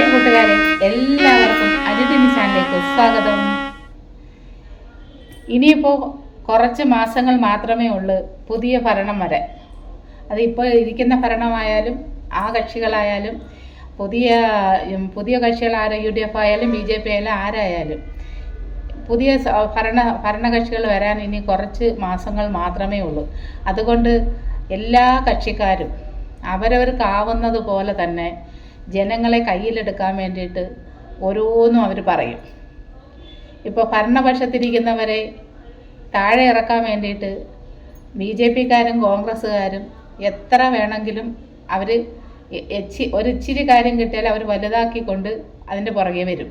Hi കൂട്ടുകാരെ, എല്ലാവർക്കും അനുദിന ചാനലിലേക്ക് സ്വാഗതം. ഇനിയിപ്പോൾ കുറച്ച് മാസങ്ങൾ മാത്രമേ ഉള്ളൂ പുതിയ ഭരണം വരെ. അതിപ്പോൾ ഇരിക്കുന്ന ഭരണമായാലും ആ കക്ഷികളായാലും പുതിയ പുതിയ കക്ഷികൾ UDF ആയാലും BJP ആയാലും ആരായാലും പുതിയ ഭരണകക്ഷികൾ വരാൻ ഇനി കുറച്ച് മാസങ്ങൾ മാത്രമേ ഉള്ളൂ. അതുകൊണ്ട് എല്ലാ കക്ഷിക്കാരും അവരവർക്കാവുന്നത് പോലെ തന്നെ ജനങ്ങളെ കയ്യിലെടുക്കാൻ വേണ്ടിയിട്ട് ഓരോന്നും അവർ പറയും. ഇപ്പോൾ ഭരണപക്ഷത്തിരിക്കുന്നവരെ താഴെ ഇറക്കാൻ വേണ്ടിയിട്ട് BJPക്കാരും കോൺഗ്രസ്സുകാരും എത്ര വേണമെങ്കിലും അവർ ഒരിച്ചിരി കാര്യം കിട്ടിയാൽ അവർ വലുതാക്കിക്കൊണ്ട് അതിൻ്റെ പുറകെ വരും.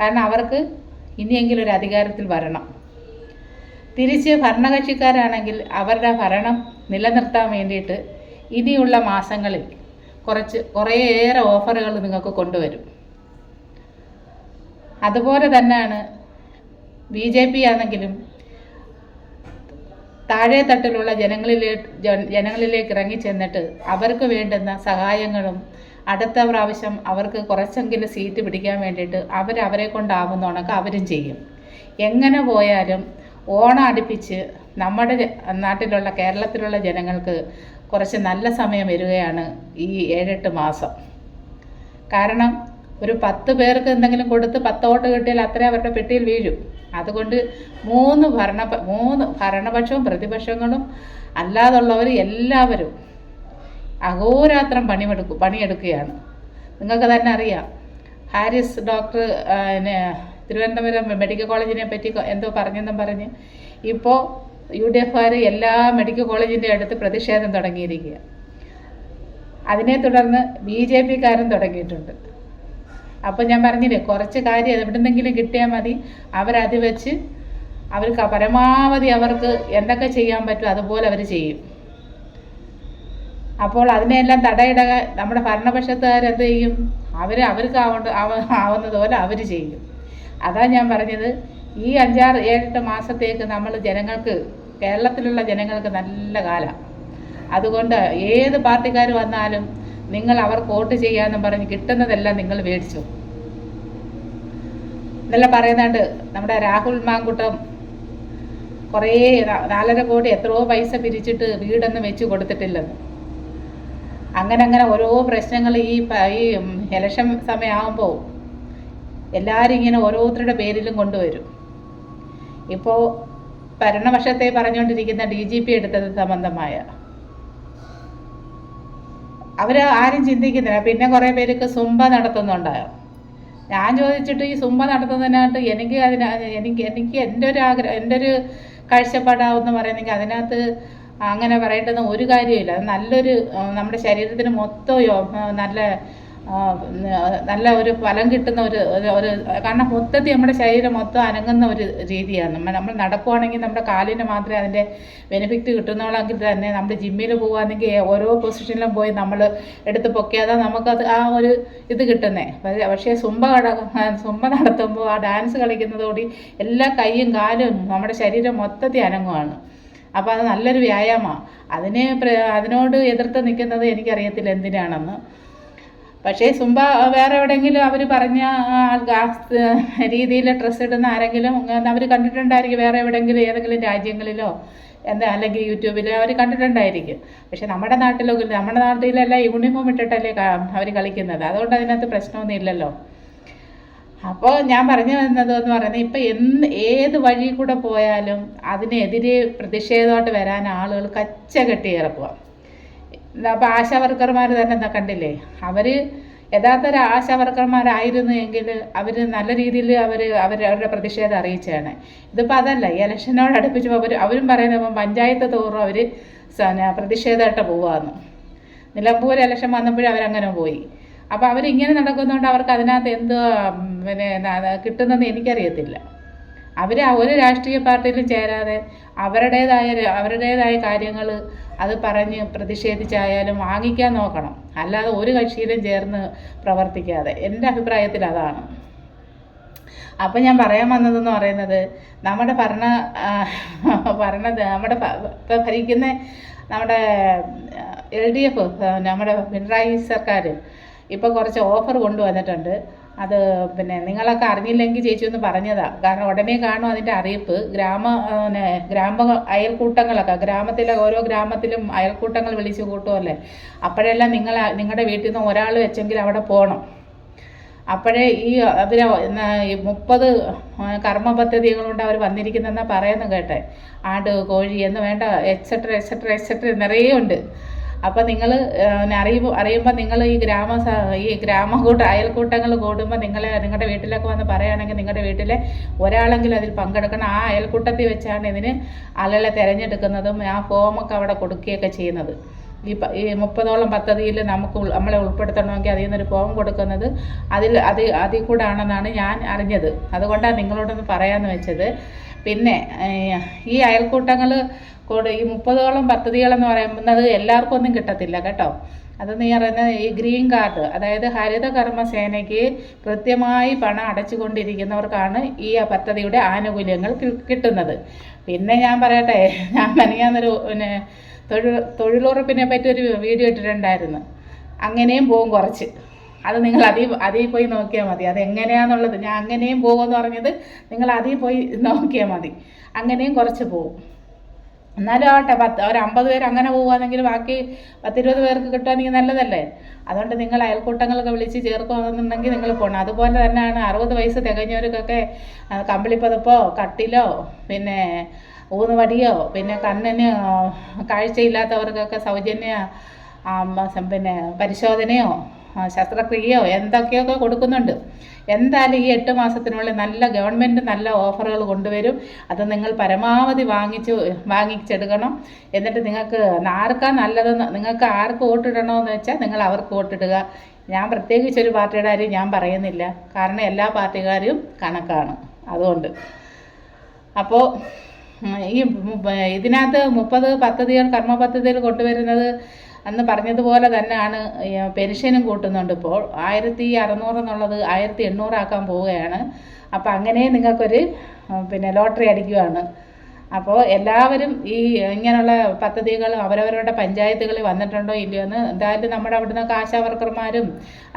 കാരണം അവർക്ക് ഇനിയെങ്കിലും ഒരു അധികാരത്തിൽ വരണം. തിരിച്ച് ഭരണകക്ഷിക്കാരാണെങ്കിൽ അവരുടെ ഭരണം നിലനിർത്താൻ വേണ്ടിയിട്ട് ഇനിയുള്ള മാസങ്ങളിൽ കുറേയേറെ ഓഫറുകൾ നിങ്ങൾക്ക് കൊണ്ടുവരും. അതുപോലെ തന്നെയാണ് BJP ആണെങ്കിലും താഴെ തട്ടിലുള്ള ജനങ്ങളിലേക്ക് ഇറങ്ങി ചെന്നിട്ട് അവർക്ക് വേണ്ടുന്ന സഹായങ്ങളും അടുത്ത പ്രാവശ്യം അവർക്ക് കുറച്ചെങ്കിലും സീറ്റ് പിടിക്കാൻ വേണ്ടിയിട്ട് അവരെ കൊണ്ടാവുന്നതൊക്കെ അവരും ചെയ്യും. എങ്ങനെ പോയാലും ഓണം അടുപ്പിച്ച് നമ്മുടെ നാട്ടിലുള്ള കേരളത്തിലുള്ള ജനങ്ങൾക്ക് കുറച്ച് നല്ല സമയം വരികയാണ് ഈ 7-8 മാസം. കാരണം ഒരു 10 പേർക്ക് എന്തെങ്കിലും കൊടുത്ത് 10 വോട്ട് കിട്ടിയാൽ അത്രയും അവരുടെ പെട്ടിയിൽ വീഴും. അതുകൊണ്ട് മൂന്ന് ഭരണപക്ഷവും പ്രതിപക്ഷങ്ങളും അല്ലാതുള്ളവർ എല്ലാവരും അഹോരാത്രം പണിയെടുക്കുകയാണ്. നിങ്ങൾക്ക് തന്നെ അറിയാം, ഹാരിസ് ഡോക്ടർ തിരുവനന്തപുരം മെഡിക്കൽ കോളേജിനെ പറ്റി എന്തോ പറഞ്ഞ് ഇപ്പോൾ UDFകാർ എല്ലാ മെഡിക്കൽ കോളേജിൻ്റെ അടുത്ത് പ്രതിഷേധം തുടങ്ങിയിരിക്കുക. അതിനെ തുടർന്ന് BJPക്കാരും തുടങ്ങിയിട്ടുണ്ട്. അപ്പോൾ ഞാൻ പറഞ്ഞില്ലേ, കുറച്ച് കാര്യം എവിടെന്നെങ്കിലും കിട്ടിയാൽ മതി, അവരത് വെച്ച് അവർക്ക് പരമാവധി അവർക്ക് എന്തൊക്കെ ചെയ്യാൻ പറ്റും അതുപോലെ അവർ ചെയ്യും. അപ്പോൾ അതിനെല്ലാം തടയിടാൻ നമ്മുടെ ഭരണപക്ഷത്തുകാരെന്ത് ചെയ്യും? അവർക്ക് ആവുന്നത് പോലെ അവർ ചെയ്യും. അതാണ് ഞാൻ പറഞ്ഞത്, ഈ 5-6-7-8 മാസത്തേക്ക് നമ്മൾ കേരളത്തിലുള്ള ജനങ്ങൾക്ക് നല്ല കാലമാണ്. അതുകൊണ്ട് ഏത് പാർട്ടിക്കാർ വന്നാലും നിങ്ങൾ അവർക്ക് വോട്ട് ചെയ്യാമെന്നും പറഞ്ഞ് കിട്ടുന്നതെല്ലാം നിങ്ങൾ മേടിച്ചു. ഇതെല്ലാം പറയുന്നുണ്ട്. നമ്മുടെ രാഹുൽ മാങ്കുട്ടം കുറേ 4.5 കോടി എത്രയോ പൈസ പിരിച്ചിട്ട് വീടൊന്നും വെച്ച് കൊടുത്തിട്ടില്ലെന്ന്. അങ്ങനെ ഓരോ പ്രശ്നങ്ങൾ ഈ ഇലക്ഷൻ സമയമാകുമ്പോൾ എല്ലാവരും ഇങ്ങനെ ഓരോരുത്തരുടെ പേരിലും കൊണ്ടുവരും. ഇപ്പോൾ ഭരണപക്ഷത്തെ പറഞ്ഞുകൊണ്ടിരിക്കുന്ന DGP എടുത്തത് സംബന്ധമായ അവർ ആരും ചിന്തിക്കുന്നില്ല. പിന്നെ കുറേ പേർക്ക് സുംബ നടത്തുന്നുണ്ടായോ? ഞാൻ ചോദിച്ചിട്ട് ഈ സുംബ നടത്തുന്നതിനകത്ത് എനിക്ക് എൻ്റെ ഒരു കാഴ്ചപ്പാടാവെന്ന് പറയുന്നെങ്കിൽ അതിനകത്ത് അങ്ങനെ പറയേണ്ടുന്ന ഒരു കാര്യമില്ല. അത് നല്ലൊരു നമ്മുടെ ശരീരത്തിന് മൊത്തം നല്ല ഒരു ഫലം കിട്ടുന്ന ഒരു കാരണം മൊത്തത്തിൽ നമ്മുടെ ശരീരം മൊത്തം അനങ്ങുന്ന ഒരു രീതിയാണ്. നമ്മൾ നടക്കുവാണെങ്കിൽ നമ്മുടെ കാലിന് മാത്രമേ അതിൻ്റെ ബെനിഫിറ്റ് കിട്ടുന്നുള്ളെങ്കിൽ തന്നെ നമ്മൾ ജിമ്മിൽ പോകുകയാണെങ്കിൽ ഓരോ പൊസിഷനിലും പോയി നമ്മൾ എടുത്ത് പൊക്കിയാതെ നമുക്കത് ആ ഒരു ഇത് കിട്ടുന്നത്. പക്ഷേ സുംബ നടത്തുമ്പോൾ ആ ഡാൻസ് കളിക്കുന്നതോടെ എല്ലാ കൈയും കാലും നമ്മുടെ ശരീരം മൊത്തത്തിൽ അനങ്ങുവാണ്. അപ്പോൾ അത് നല്ലൊരു വ്യായാമമാണ്. അതിനോട് എതിർത്ത് നിൽക്കുന്നത് എനിക്കറിയത്തില്ല എന്തിനാണെന്ന്. പക്ഷേ സുംബ വേറെ എവിടെയെങ്കിലും അവർ പറഞ്ഞ രീതിയിൽ ഡ്രസ്സ് ഇടുന്ന ആരെങ്കിലും അവർ കണ്ടിട്ടുണ്ടായിരിക്കും. വേറെ എവിടെയെങ്കിലും ഏതെങ്കിലും രാജ്യങ്ങളിലോ അല്ലെങ്കിൽ യൂട്യൂബിലോ അവർ കണ്ടിട്ടുണ്ടായിരിക്കും. പക്ഷെ നമ്മുടെ നാട്ടിലെല്ലാം യൂണിഫോം ഇട്ടിട്ടല്ലേ അവർ കളിക്കുന്നത്. അതുകൊണ്ട് അതിനകത്ത് പ്രശ്നമൊന്നും ഇല്ലല്ലോ. അപ്പോൾ ഞാൻ പറഞ്ഞു വന്നതെന്ന് പറയുന്നത്, ഇപ്പം ഏത് വഴി കൂടെ പോയാലും അതിനെതിരെ പ്രതിഷേധമായിട്ട് വരാൻ ആളുകൾ കച്ച കെട്ടി ഇറക്കുക. അപ്പോൾ ആശാവർക്കർമാർ തന്നെ കണ്ടില്ലേ, അവർ യഥാർത്ഥ ഒരു ആശാവർക്കർമാരായിരുന്നു എങ്കിൽ അവർ നല്ല രീതിയിൽ അവരുടെ പ്രതിഷേധം അറിയിച്ചാണ്. ഇതിപ്പോൾ അതല്ല, ഇലക്ഷനോട് അടുപ്പിച്ചപ്പോൾ അവരും പറയുന്നത് പഞ്ചായത്ത് തോറും അവർ പ്രതിഷേധമായിട്ട് പോവാന്ന്. നിലമ്പൂർ ഇലക്ഷൻ വന്നപ്പോഴും അവരങ്ങനെ പോയി. അപ്പോൾ അവരിങ്ങനെ നടക്കുന്നതുകൊണ്ട് അവർക്ക് അതിനകത്ത് എന്തോ കിട്ടുന്നതെന്ന് എനിക്കറിയത്തില്ല. അവർ ഒരു രാഷ്ട്രീയ പാർട്ടിയിലും ചേരാതെ അവരുടേതായ കാര്യങ്ങൾ അത് പറഞ്ഞ് പ്രതിഷേധിച്ചായാലും വാങ്ങിക്കാൻ നോക്കണം. അല്ലാതെ ഒരു കക്ഷിയിലും ചേർന്ന് പ്രവർത്തിക്കാതെ. എൻ്റെ അഭിപ്രായത്തിൽ അതാണ്. അപ്പം ഞാൻ പറയാൻ വന്നതെന്ന് പറയുന്നത്, നമ്മുടെ ഭരിക്കുന്ന നമ്മുടെ LDF നമ്മുടെ പിണറായി സർക്കാർ ഇപ്പോൾ കുറച്ച് ഓഫർ കൊണ്ടുവന്നിട്ടുണ്ട്. അത് പിന്നെ നിങ്ങളൊക്കെ അറിഞ്ഞില്ലെങ്കിൽ ചേച്ചി ഒന്ന് പറഞ്ഞതാണ്. കാരണം ഉടനെ കാണും അതിൻ്റെ അറിയിപ്പ്. ഗ്രാമ അയൽക്കൂട്ടങ്ങളൊക്കെ ഗ്രാമത്തിലെ ഓരോ ഗ്രാമത്തിലും അയൽക്കൂട്ടങ്ങൾ വിളിച്ച് കൂട്ടുമല്ലേ. അപ്പോഴെല്ലാം നിങ്ങളുടെ വീട്ടിൽ നിന്ന് ഒരാൾ വെച്ചെങ്കിൽ അവിടെ പോകണം. അപ്പോഴേ ഈ അവർ 30 കർമ്മ പദ്ധതികളുണ്ട് അവർ വന്നിരിക്കുന്നതെന്നാണ് പറയുന്നത് കേട്ടെ. ആട്, കോഴി എന്ന് വേണ്ട എക്സെട്ര എക്സെട്ര എക്സെട്ര നിറയെ ഉണ്ട്. അപ്പോൾ നിങ്ങൾ അറിയുമ്പോൾ നിങ്ങൾ ഈ അയൽക്കൂട്ടങ്ങൾ കൂടുമ്പോൾ നിങ്ങളുടെ വീട്ടിലൊക്കെ വന്ന് പറയുകയാണെങ്കിൽ നിങ്ങളുടെ വീട്ടിലെ ഒരാളെങ്കിലും അതിൽ പങ്കെടുക്കണം. ആ അയൽക്കൂട്ടത്തിൽ വെച്ചാണ് ഇതിന് ആളുകളെ തിരഞ്ഞെടുക്കുന്നതും ആ ഫോമൊക്കെ അവിടെ കൊടുക്കുകയൊക്കെ ചെയ്യുന്നത്. ഈ 30ഓളം പദ്ധതിയിൽ നമ്മളെ ഉൾപ്പെടുത്തണമെങ്കിൽ അതിൽ നിന്നൊരു ഫോം കൊടുക്കുന്നത് അതിൽ കൂടെ ആണെന്നാണ് ഞാൻ അറിഞ്ഞത്. അതുകൊണ്ടാണ് നിങ്ങളോടൊന്ന് പറയാമെന്ന് വെച്ചത്. പിന്നെ ഈ അയൽക്കൂട്ടങ്ങൾ ഈ 30ഓളം പദ്ധതികളെന്ന് പറയുന്നത് എല്ലാവർക്കും ഒന്നും കിട്ടത്തില്ല കേട്ടോ. അതെന്ന് പറയുന്നത് ഈ ഗ്രീൻ കാർഡ്, അതായത് ഹരിത കർമ്മസേനയ്ക്ക് കൃത്യമായി പണം അടച്ചുകൊണ്ടിരിക്കുന്നവർക്കാണ് ഈ പദ്ധതിയുടെ ആനുകൂല്യങ്ങൾ കിട്ടുന്നത്. പിന്നെ ഞാൻ പറയട്ടെ, ഞാൻ മെനഞ്ഞാന്നൊരു തൊഴിലുറപ്പിനെ പറ്റി ഒരു വീഡിയോ ഇട്ടിട്ടുണ്ടായിരുന്നു. അങ്ങനെയും പോകും കുറച്ച്. അത് നിങ്ങൾ അതിൽ പോയി നോക്കിയാൽ മതി. അതെങ്ങനെയാണെന്നുള്ളത് ഞാൻ അങ്ങനെയും പോകുമെന്ന് പറഞ്ഞത് നിങ്ങൾ അതിൽ പോയി നോക്കിയാൽ മതി. അങ്ങനെയും കുറച്ച് പോകും. എന്നാലും ആവട്ടെ, ഒരു 50 പേര് അങ്ങനെ പോകുകയാണെങ്കിൽ ബാക്കി 10-20 പേർക്ക് കിട്ടുകയാണെങ്കിൽ നല്ലതല്ലേ. അതുകൊണ്ട് നിങ്ങൾ അയൽക്കൂട്ടങ്ങളൊക്കെ വിളിച്ച് ചേർക്കുകയാണെന്നുണ്ടെങ്കിൽ നിങ്ങൾ പോകണം. അതുപോലെ തന്നെയാണ് 60 വയസ്സ് തികഞ്ഞവർക്കൊക്കെ കമ്പിളിപ്പതപ്പോ കട്ടിലോ പിന്നെ ഊന്നുവടിയോ പിന്നെ കണ്ണിന് കാഴ്ചയില്ലാത്തവർക്കൊക്കെ സൗജന്യ പിന്നെ പരിശോധനയോ ശസ്ത്രക്രിയയോ എന്തൊക്കെയൊക്കെ കൊടുക്കുന്നുണ്ട്. എന്തായാലും ഈ 8 മാസത്തിനുള്ളിൽ ഗവൺമെൻറ് നല്ല ഓഫറുകൾ കൊണ്ടുവരും. അത് നിങ്ങൾ പരമാവധി വാങ്ങിച്ചെടുക്കണം. എന്നിട്ട് നിങ്ങൾക്ക് ആർക്കാ നല്ലതെന്ന്, നിങ്ങൾക്ക് ആർക്ക് വോട്ടിടണമെന്ന് വെച്ചാൽ നിങ്ങൾ അവർക്ക് വോട്ടിടുക. ഞാൻ പ്രത്യേകിച്ചൊരു പാർട്ടിയുടെ കാര്യം ഞാൻ പറയുന്നില്ല. കാരണം എല്ലാ പാർട്ടിക്കാരും കണക്കാണ്. അതുകൊണ്ട് അപ്പോൾ ഈ ഇതിനകത്ത് 30 പദ്ധതികൾ കർമ്മ പദ്ധതികൾ കൊണ്ടുവരുന്നത് അന്ന് പറഞ്ഞതുപോലെ തന്നെയാണ്. പെൻഷനും കൂട്ടുന്നുണ്ട്. ഇപ്പോൾ 1600 എന്നുള്ളത് 1800 ആക്കാൻ പോവുകയാണ്. അപ്പോൾ അങ്ങനെ നിങ്ങൾക്കൊരു പിന്നെ ലോട്ടറി അടിക്കുകയാണ്. അപ്പോൾ എല്ലാവരും ഈ ഇങ്ങനെയുള്ള പദ്ധതികൾ അവരവരുടെ പഞ്ചായത്തുകളിൽ വന്നിട്ടുണ്ടോ ഇല്ലയോ എന്ന് എന്തായാലും നമ്മുടെ അവിടുന്ന് ആശാ വർക്കർമാരും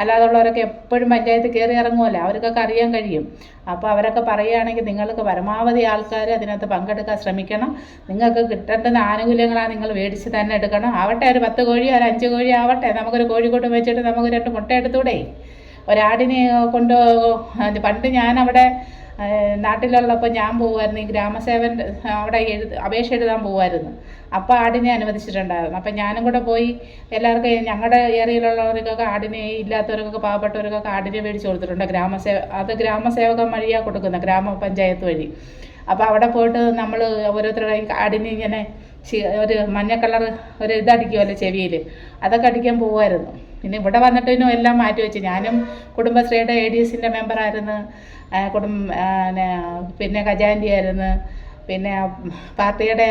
അല്ലാതുള്ളവരൊക്കെ എപ്പോഴും പഞ്ചായത്ത് കയറി ഇറങ്ങുമല്ലോ, അവർക്കൊക്കെ അറിയാൻ കഴിയും. അപ്പോൾ അവരൊക്കെ പറയുകയാണെങ്കിൽ നിങ്ങൾക്ക് പരമാവധി ആൾക്കാർ അതിനകത്ത് പങ്കെടുക്കാൻ ശ്രമിക്കണം. നിങ്ങൾക്ക് കിട്ടേണ്ടുന്ന ആനുകൂല്യങ്ങളാണ് നിങ്ങൾ മേടിച്ച് തന്നെ എടുക്കണം. ആവട്ടെ, ഒരു 10 കോഴിയോ ഒരു 5 കോഴിയോ ആവട്ടെ, നമുക്കൊരു കോഴിക്കൂട്ടം വെച്ചിട്ട് നമുക്ക് 2 മുട്ട എടുത്തൂടെ. ഒരാടിനെ കൊണ്ട് പണ്ട് ഞാനവിടെ നാട്ടിലുള്ളപ്പോൾ ഞാൻ പോകുമായിരുന്നു. ഈ ഗ്രാമസേവൻ അവിടെ അപേക്ഷ എഴുതാൻ പോകുമായിരുന്നു. അപ്പോൾ ആടിനെ അനുവദിച്ചിട്ടുണ്ടായിരുന്നു. അപ്പം ഞാനും കൂടെ പോയി എല്ലാവർക്കും ഞങ്ങളുടെ ഏരിയയിലുള്ളവർക്കൊക്കെ ആടിനെ ഇല്ലാത്തവർക്കൊക്കെ പാവപ്പെട്ടവർക്കൊക്കെ ആടിനെ മേടിച്ച് കൊടുത്തിട്ടുണ്ട്. ഗ്രാമസേവകൻ വഴിയാണ് കൊടുക്കുന്നത്, ഗ്രാമപഞ്ചായത്ത് വഴി. അപ്പോൾ അവിടെ പോയിട്ട് നമ്മൾ ഓരോരുത്തരുടെ ആടിനെ ഇങ്ങനെ ഒരു മഞ്ഞ കളർ ഒരു ഇതടിക്കുമല്ലോ ചെവിയിൽ, അതൊക്കെ അടിക്കാൻ പോകുമായിരുന്നു. പിന്നെ ഇവിടെ വന്നിട്ടിനും എല്ലാം മാറ്റി വെച്ച്. ഞാനും കുടുംബശ്രീയുടെ ADS-ൻ്റെ മെമ്പറായിരുന്നു, പിന്നെ ഖജാൻജി ആയിരുന്നു, പിന്നെ പാർട്ടിയുടെ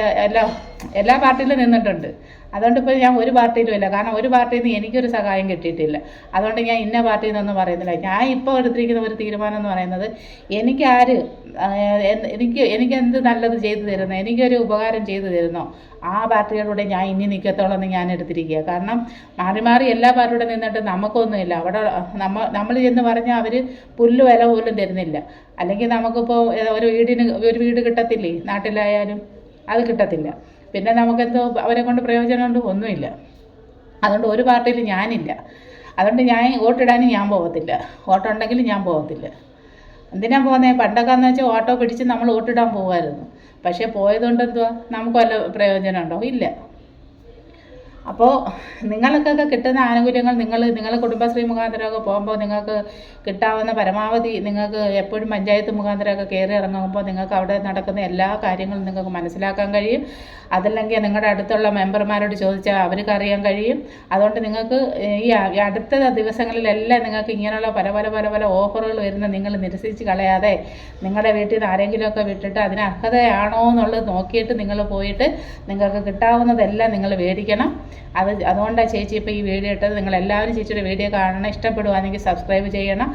എല്ലാ പാർട്ടിയിലും നിന്നിട്ടുണ്ട്. അതുകൊണ്ട് ഇപ്പോൾ ഞാൻ ഒരു പാർട്ടിയിലും ഇല്ല. കാരണം ഒരു പാർട്ടിയിൽ നിന്ന് എനിക്കൊരു സഹായം കിട്ടിയിട്ടില്ല. അതുകൊണ്ട് ഞാൻ ഇന്ന പാർട്ടിയിൽ നിന്നൊന്നും പറയുന്നില്ല. ഞാൻ ഇപ്പോൾ എടുത്തിരിക്കുന്ന ഒരു തീരുമാനം എന്ന് പറയുന്നത്, എനിക്ക് എന്ത് നല്ലത് ചെയ്തു തരുന്നോ, എനിക്കൊരു ഉപകാരം ചെയ്തു തരുന്നോ ആ പാർട്ടികളുടെ ഞാൻ ഇനി നിൽക്കത്തോളം എന്ന് ഞാൻ എടുത്തിരിക്കുക. കാരണം മാറി മാറി എല്ലാ പാർട്ടിയുടെ നിന്നിട്ട് നമുക്കൊന്നുമില്ല. അവിടെ നമ്മൾ ചെന്ന് പറഞ്ഞാൽ അവർ പുല്ല് വില പോലും തരുന്നില്ല. അല്ലെങ്കിൽ നമുക്കിപ്പോൾ ഒരു വീട് കിട്ടത്തില്ലേ നാട്ടിലായാലും, അത് കിട്ടത്തില്ല. പിന്നെ നമുക്കെന്തോ അവരെ കൊണ്ട് പ്രയോജനമുണ്ട്, ഒന്നുമില്ല. അതുകൊണ്ട് ഒരു പാർട്ടിയിൽ ഞാനില്ല. അതുകൊണ്ട് ഞാൻ വോട്ടിടാനും ഞാൻ പോകത്തില്ല. വോട്ടുണ്ടെങ്കിലും ഞാൻ പോകത്തില്ല. എന്തിനാണ് പോകുന്നത്? പണ്ടൊക്കെ എന്ന് വെച്ചാൽ ഓട്ടോ പിടിച്ച് നമ്മൾ വോട്ടിടാൻ പോകുമായിരുന്നു. പക്ഷേ പോയതുകൊണ്ട് എന്തുവാ, നമുക്ക് വല്ല പ്രയോജനമുണ്ടോ? ഇല്ല. അപ്പോൾ നിങ്ങൾക്കൊക്കെ കിട്ടുന്ന ആനുകൂല്യങ്ങൾ നിങ്ങൾ കുടുംബശ്രീ മുഖാന്തരമൊക്കെ പോകുമ്പോൾ നിങ്ങൾക്ക് കിട്ടാവുന്ന പരമാവധി നിങ്ങൾക്ക് എപ്പോഴും പഞ്ചായത്ത് മുഖാന്തരമൊക്കെ കയറി ഇറങ്ങുമ്പോൾ നിങ്ങൾക്ക് അവിടെ നടക്കുന്ന എല്ലാ കാര്യങ്ങളും നിങ്ങൾക്ക് മനസ്സിലാക്കാൻ കഴിയും. അതല്ലെങ്കിൽ നിങ്ങളുടെ അടുത്തുള്ള മെമ്പർമാരോട് ചോദിച്ചാൽ അവർക്ക് അറിയാൻ കഴിയും. അതുകൊണ്ട് നിങ്ങൾക്ക് ഈ അടുത്ത ദിവസങ്ങളിലെല്ലാം നിങ്ങൾക്ക് ഇങ്ങനെയുള്ള പല ഓഫറുകൾ വരുന്ന നിങ്ങൾ നിരസിച്ച് കളയാതെ നിങ്ങളുടെ വീട്ടിൽ നിന്ന് ആരെങ്കിലുമൊക്കെ വിട്ടിട്ട് അതിന് അർഹതയാണോ എന്നുള്ളത് നോക്കിയിട്ട് നിങ്ങൾ പോയിട്ട് നിങ്ങൾക്ക് കിട്ടാവുന്നതെല്ലാം നിങ്ങൾ മേടിക്കണം. അതുകൊണ്ടാണ് ചേച്ചി ഇപ്പോൾ ഈ വീഡിയോ ഇട്ടത്. നിങ്ങളെല്ലാവരും ചേച്ചിയുടെ വീഡിയോ കാണണം, ഇഷ്ടപ്പെടുവാണെങ്കിൽ സബ്സ്ക്രൈബ് ചെയ്യണം,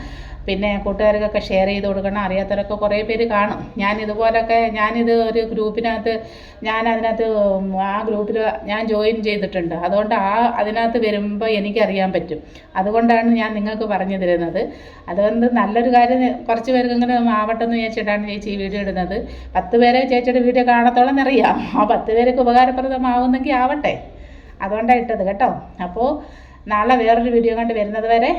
പിന്നെ കൂട്ടുകാർക്കൊക്കെ ഷെയർ ചെയ്ത് കൊടുക്കണം. അറിയാത്തവരൊക്കെ കുറേ പേര് കാണും. ഞാനിത് ഒരു ഗ്രൂപ്പിനകത്ത് ആ ഗ്രൂപ്പിൽ ഞാൻ ജോയിൻ ചെയ്തിട്ടുണ്ട്. അതുകൊണ്ട് അതിനകത്ത് വരുമ്പോൾ എനിക്കറിയാൻ പറ്റും. അതുകൊണ്ടാണ് ഞാൻ നിങ്ങൾക്ക് പറഞ്ഞു തരുന്നത്. അതുകൊണ്ട് നല്ലൊരു കാര്യം കുറച്ച് പേർക്കെങ്കിലും ആവട്ടെന്ന് വിചാരിച്ചിട്ടാണ് ചേച്ചി ഈ വീഡിയോ ഇടുന്നത്. 10 പേരെ ചേച്ചിയുടെ വീഡിയോ കാണത്തോളം അറിയാം. ആ 10 പേർക്ക് ഉപകാരപ്രദമാവുന്നെങ്കിൽ ആവട്ടെ, അതുകൊണ്ടാണ് ഇട്ടത് കേട്ടോ. അപ്പോൾ നാളെ വേറൊരു വീഡിയോ കണ്ട് വരുന്നത് വരെ